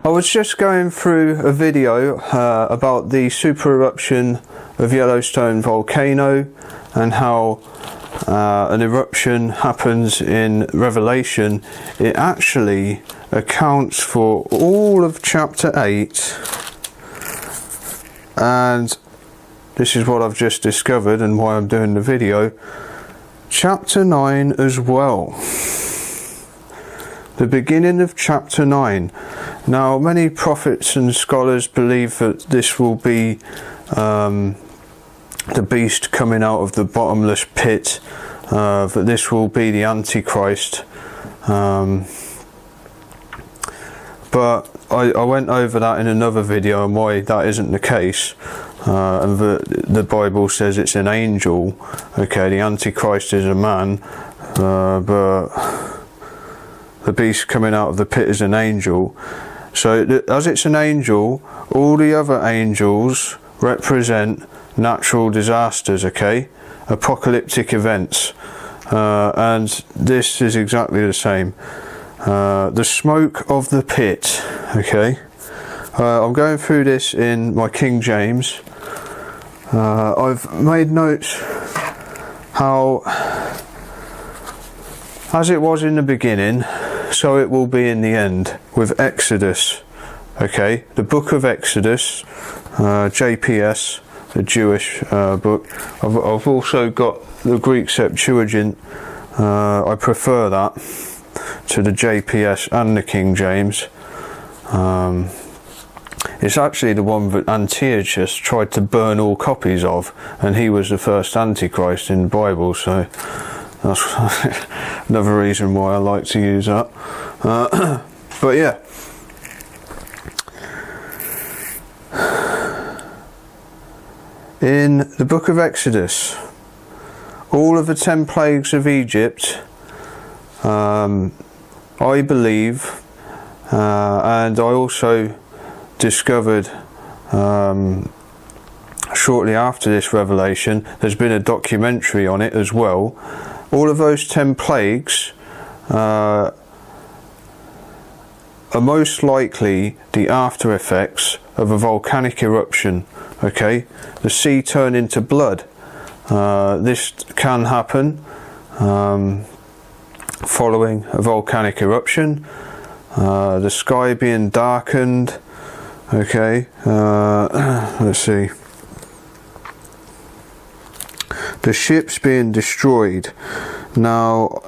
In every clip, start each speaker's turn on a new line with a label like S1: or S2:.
S1: I was just going through a video about the super eruption of Yellowstone volcano and how an eruption happens in Revelation. It actually accounts for all of chapter 8, and this is what I've just discovered and why I'm doing the video. Chapter 9 as well. The beginning of chapter 9. Now, many prophets and scholars believe that this will be the beast coming out of the bottomless pit, that this will be the Antichrist. But I went over that in another video and why that isn't the case. And the Bible says it's an angel. Okay, the Antichrist is a man, but the beast coming out of the pit is an angel. So as it's an angel, all the other angels represent natural disasters, okay, apocalyptic events, and this is exactly the same. The smoke of the pit, okay. I'm going through this in my King James. I've made notes how, as it was in the beginning, so it will be in the end, with Exodus. Okay, the book of Exodus, JPS, the Jewish book. I've also got the Greek Septuagint. I prefer that to the JPS and the King James. It's actually the one that Antiochus tried to burn all copies of, and he was the first Antichrist in the Bible, so that's another reason why I like to use that. But yeah. In the book of Exodus, all of the 10 plagues of Egypt, I believe, and I also discovered shortly after this revelation, there's been a documentary on it as well. All of those 10 plagues are most likely the after effects of a volcanic eruption. Okay, the sea turn into blood. This can happen following a volcanic eruption. The sky being darkened. Okay, let's see. The ships being destroyed. Now,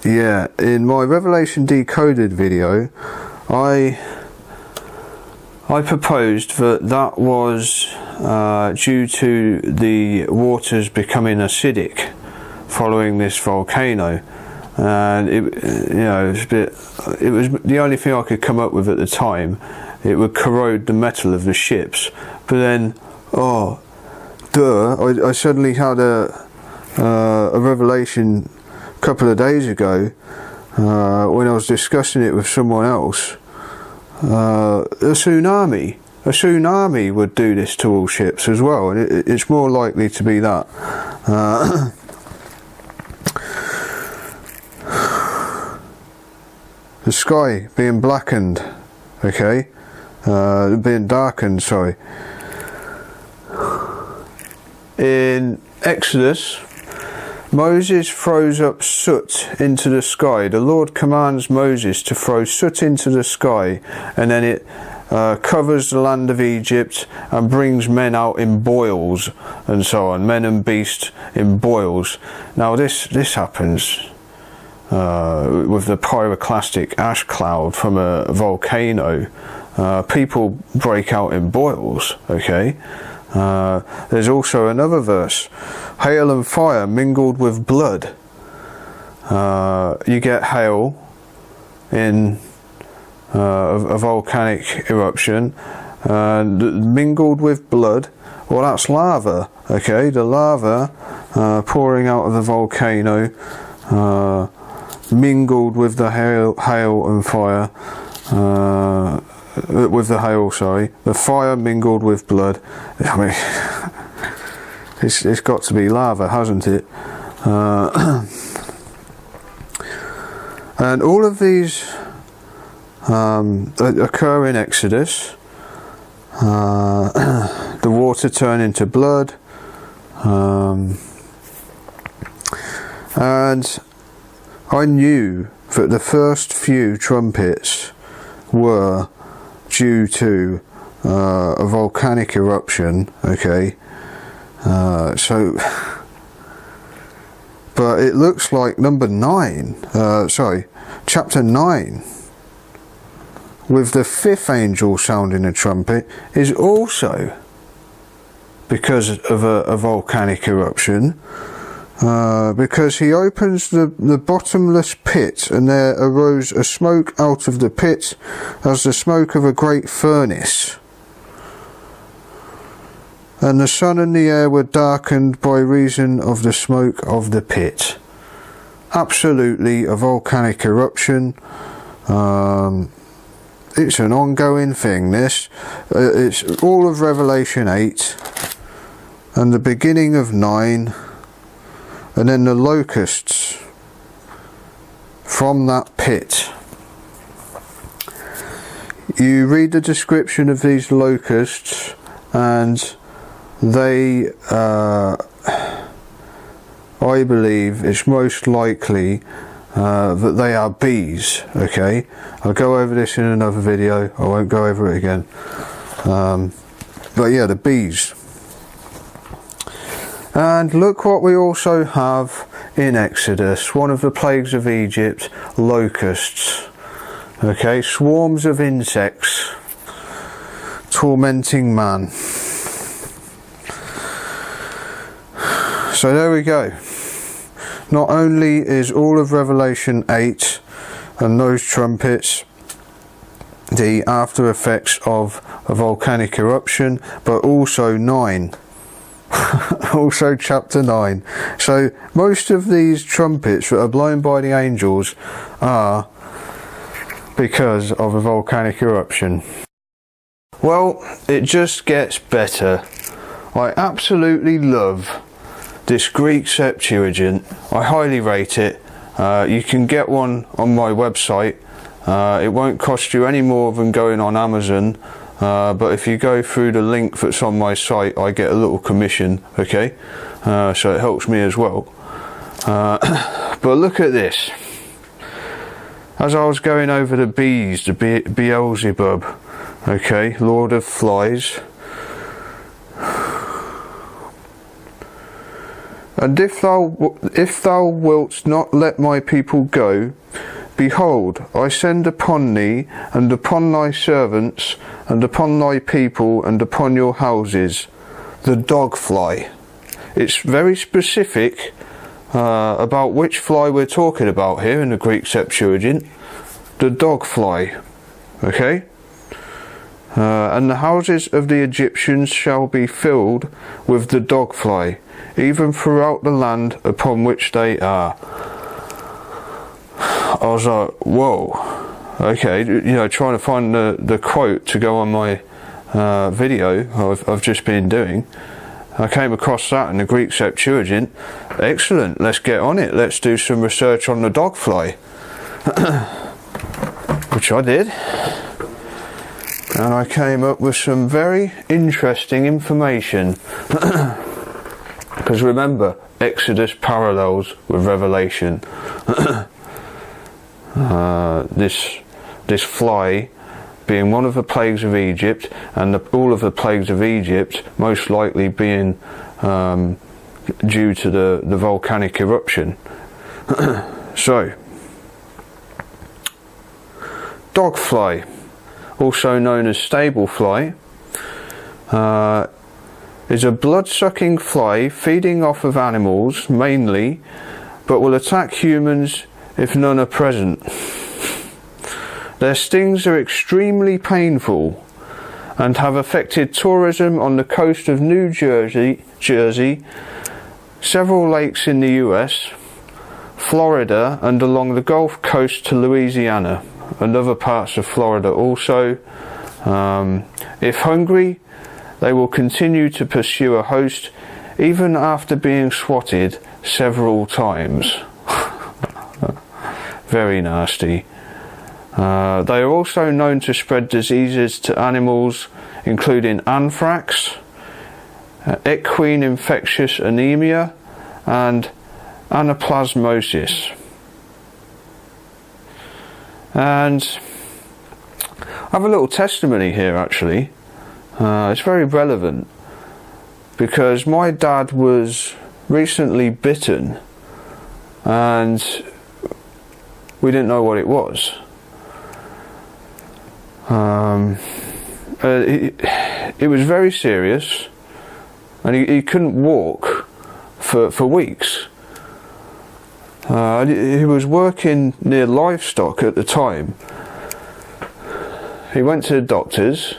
S1: yeah, in my Revelation Decoded video, I proposed that was due to the waters becoming acidic following this volcano, and it was the only thing I could come up with at the time. It would corrode the metal of the ships, but then, I suddenly had a revelation a couple of days ago when I was discussing it with someone else. A tsunami would do this to all ships as well, and it's more likely to be that. The sky being blackened, okay, being darkened, sorry. In Exodus, Moses throws up soot into the sky. The Lord commands Moses to throw soot into the sky, and then it covers the land of Egypt and brings men out in boils and so on, men and beasts in boils. Now this happens with the pyroclastic ash cloud from a volcano. People break out in boils, okay. There's also another verse, hail and fire mingled with blood. You get hail in a volcanic eruption, mingled with blood. Well, that's lava, okay. The lava pouring out of the volcano, mingled with the hail and fire. With the hail, sorry, the fire mingled with blood. I mean, it's got to be lava, hasn't it? And all of these occur in Exodus. The water turning to blood, and I knew that the first few trumpets were due to a volcanic eruption. Okay, so, but it looks like chapter 9, with the 5th angel sounding a trumpet, is also because of a volcanic eruption, because he opens the bottomless pit, and there arose a smoke out of the pit as the smoke of a great furnace, and the sun and the air were darkened by reason of the smoke of the pit. Absolutely a volcanic eruption. It's an ongoing thing, this. It's all of Revelation 8 and the beginning of 9, and then the locusts from that pit. You read the description of these locusts, and they, I believe it's most likely that they are bees. Okay, I'll go over this in another video, I won't go over it again, but yeah, the bees. And look what we also have in Exodus, one of the plagues of Egypt, locusts. Okay, swarms of insects tormenting man. So there we go. Not only is all of Revelation 8 and those trumpets the after effects of a volcanic eruption, but also 9. Also chapter 9. So most of these trumpets that are blown by the angels are because of a volcanic eruption. Well, it just gets better. I absolutely love this Greek Septuagint. I highly rate it. You can get one on my website. It won't cost you any more than going on Amazon, but if you go through the link that's on my site, I get a little commission. Okay, so it helps me as well. But look at this. As I was going over the bees, the Beelzebub, okay, Lord of Flies. And if thou wilt not let my people go, behold, I send upon thee, and upon thy servants, and upon thy people, and upon your houses, the dog fly. It's very specific about which fly we're talking about here in the Greek Septuagint. The dog fly. Okay? And the houses of the Egyptians shall be filled with the dog fly, even throughout the land upon which they are. I was like, whoa, okay, you know, trying to find the quote to go on my video I've just been doing. I came across that in the Greek Septuagint. Excellent, let's get on it, let's do some research on the dog fly. Which I did. And I came up with some very interesting information. Because remember, Exodus parallels with Revelation. This fly being one of the plagues of Egypt, and all of the plagues of Egypt most likely being due to the volcanic eruption. So, dog fly, also known as stable fly, is a blood-sucking fly feeding off of animals mainly, but will attack humans if none are present. Their stings are extremely painful and have affected tourism on the coast of New Jersey, several lakes in the US, Florida, and along the Gulf Coast to Louisiana, and other parts of Florida also. If hungry, they will continue to pursue a host even after being swatted several times. Very nasty. They are also known to spread diseases to animals, including anthrax, equine infectious anemia, and anaplasmosis. And I have a little testimony here, actually. It's very relevant, because my dad was recently bitten and we didn't know what it was. It was very serious, and he couldn't walk for weeks. He was working near livestock at the time. He went to the doctors,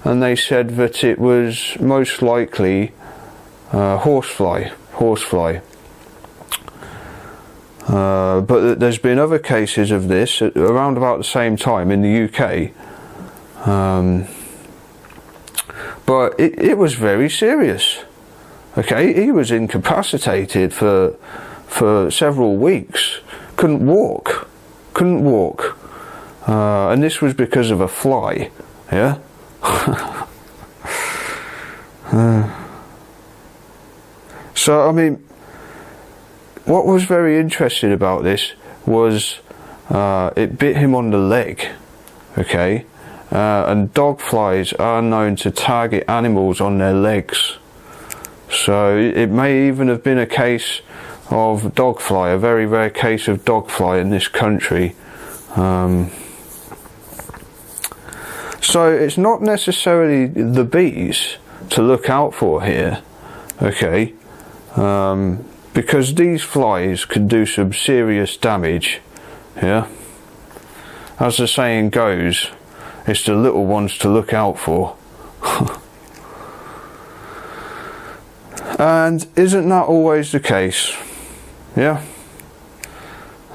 S1: and they said that it was most likely horsefly. But there's been other cases of this around about the same time in the UK. But it was very serious. Okay, he was incapacitated for several weeks. Couldn't walk. And this was because of a fly. Yeah. So I mean, what was very interesting about this was it bit him on the leg. Okay, and dog flies are known to target animals on their legs. So it may even have been a case of dog fly, a very rare case of dog fly in this country. So it's not necessarily the bees to look out for here, okay, because these flies can do some serious damage, yeah. As the saying goes, it's the little ones to look out for. And isn't that always the case? Yeah.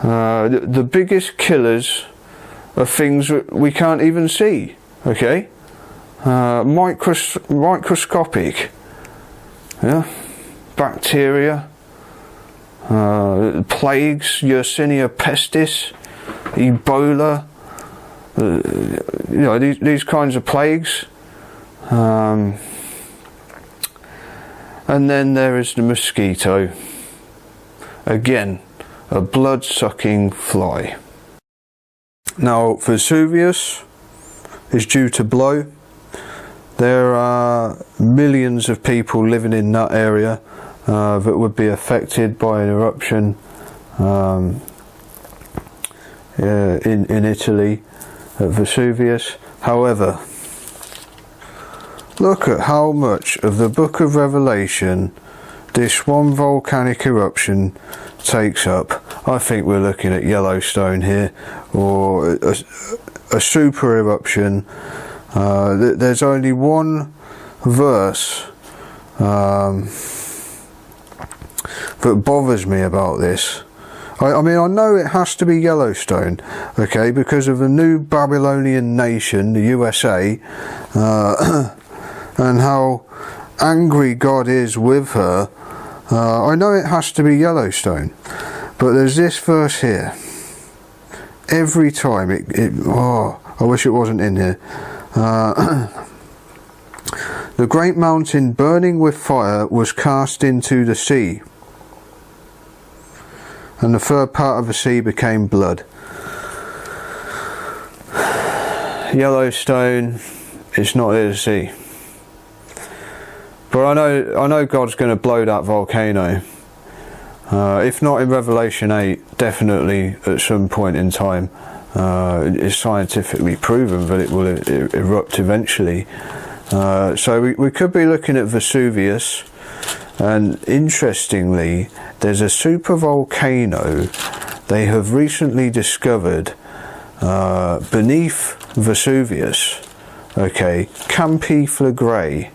S1: The biggest killers are things that we can't even see. Okay, microscopic. Yeah, bacteria, plagues, Yersinia pestis, Ebola. You know, these kinds of plagues. And then there is the mosquito. Again, a blood-sucking fly. Now, Vesuvius is due to blow. There are millions of people living in that area that would be affected by an eruption in Italy at Vesuvius. However, look at how much of the book of Revelation this one volcanic eruption takes up. I think we're looking at Yellowstone here, or a super eruption. There's only one verse that bothers me about this. I mean, I know it has to be Yellowstone, okay, because of the new Babylonian nation, the USA, and how angry God is with her. I know it has to be Yellowstone, but there's this verse here. Every time I wish it wasn't in here. The great mountain burning with fire was cast into the sea, and the third part of the sea became blood. Yellowstone, it's not here to see. But I know God's going to blow that volcano. If not in Revelation 8, definitely at some point in time. It's scientifically proven that it will erupt eventually. So we could be looking at Vesuvius, and interestingly, there's a super volcano they have recently discovered beneath Vesuvius. Okay, Campi Flegrei,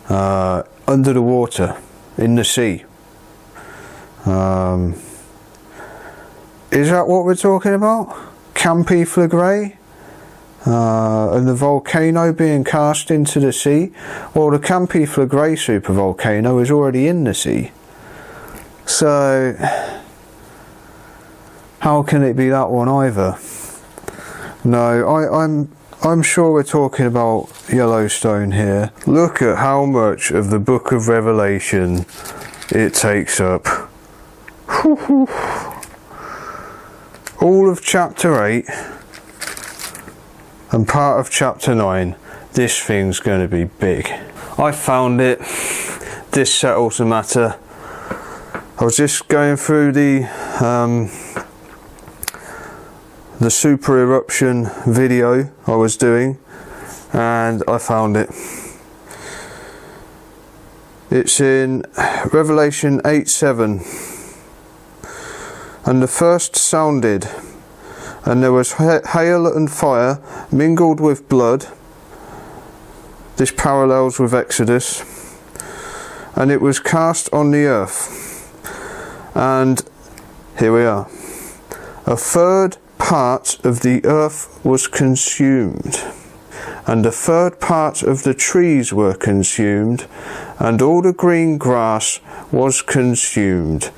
S1: under the water in the sea. Is that what we're talking about? Campi Flegrei? And the volcano being cast into the sea? Well, the Campi Flegrei supervolcano is already in the sea. So, how can it be that one either? No, I'm sure we're talking about Yellowstone here. Look at how much of the book of Revelation it takes up. All of chapter 8 and part of chapter 9. This thing's going to be big. I found it. This settles the matter. I was just going through the super eruption video I was doing, and I found it. It's in Revelation 8:7. And the first sounded, and there was hail and fire mingled with blood. This parallels with Exodus. And it was cast on the earth. And here we are. A third part of the earth was consumed, and a third part of the trees were consumed, and all the green grass was consumed.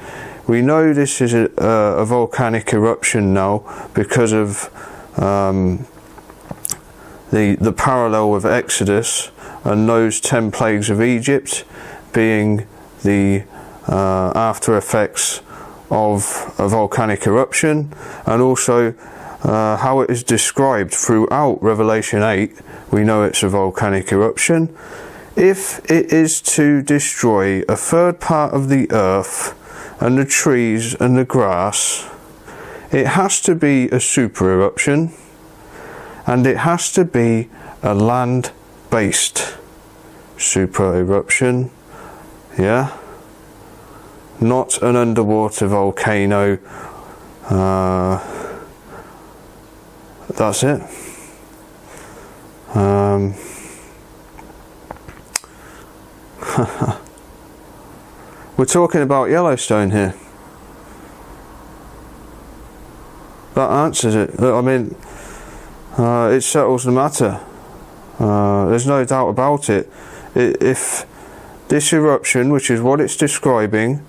S1: We know this is a volcanic eruption now because of the parallel with Exodus and those 10 plagues of Egypt being the after effects of a volcanic eruption, and also how it is described throughout Revelation 8. We know it's a volcanic eruption. If it is to destroy a third part of the earth and the trees and the grass, it has to be a super eruption, and it has to be a land-based super eruption, yeah? Not an underwater volcano. That's it. We're talking about Yellowstone here. That answers it. I mean, it settles the matter. There's no doubt about it. If this eruption, which is what it's describing,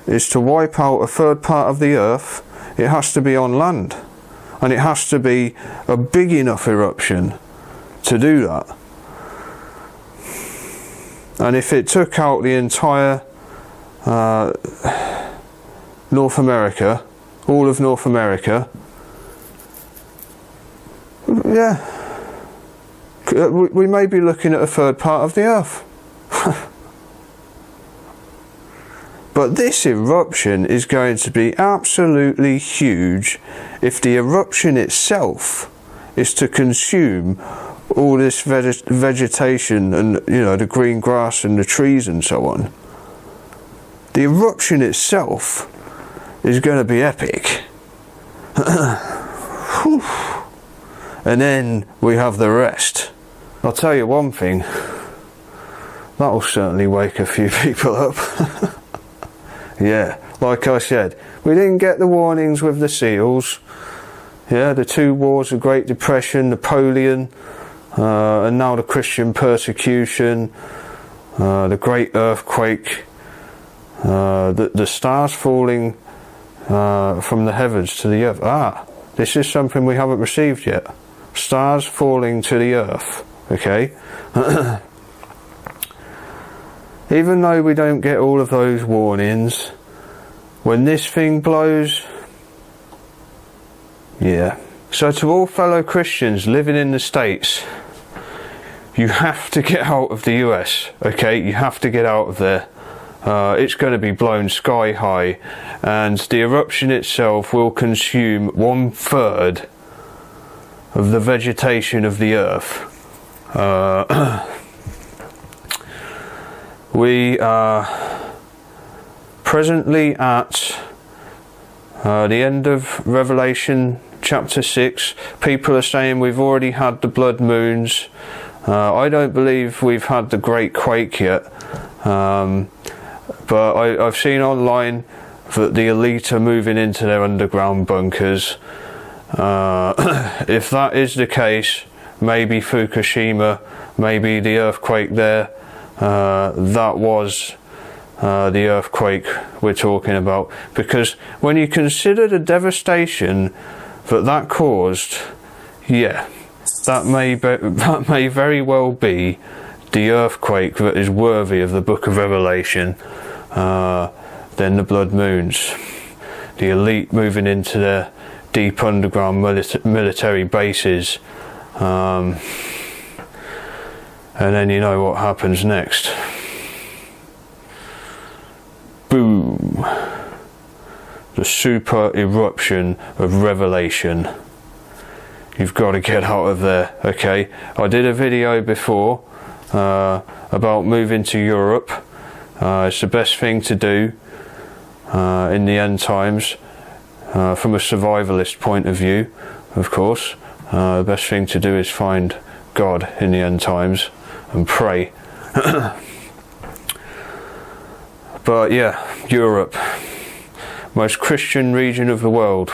S1: is to wipe out a third part of the earth, it has to be on land. And it has to be a big enough eruption to do that. And if it took out the entire North America, all of North America, yeah, we may be looking at a third part of the earth. But this eruption is going to be absolutely huge if the eruption itself is to consume all this vegetation and, you know, the green grass and the trees and so on. The eruption itself is going to be epic. And then we have the rest. I'll tell you one thing, that'll certainly wake a few people up. Yeah, like I said, we didn't get the warnings with the SEALs. Yeah, the two wars, the Great Depression, Napoleon, and now the Christian persecution, the Great Earthquake, the stars falling from the heavens to the earth. This is something we haven't received yet. Stars falling to the earth, okay? Even though we don't get all of those warnings, when this thing blows, yeah. So to all fellow Christians living in the States, you have to get out of the US, okay? You have to get out of there. It's going to be blown sky high, and the eruption itself will consume 1/3 of the vegetation of the earth. We are presently at the end of Revelation chapter 6. People are saying we've already had the blood moons. I don't believe we've had the great quake yet. But I've seen online that the elite are moving into their underground bunkers. If that is the case, maybe Fukushima, maybe the earthquake there, that was the earthquake we're talking about. Because when you consider the devastation that caused, yeah, that may very well be the earthquake that is worthy of the Book of Revelation. Then the blood moons, the elite moving into their deep underground military bases, and then you know what happens next. Boom. The super eruption of Revelation. You've got to get out of there. Okay, I did a video before about moving to Europe. It's the best thing to do in the end times, from a survivalist point of view, of course. The best thing to do is find God in the end times and pray. But yeah, Europe, most Christian region of the world.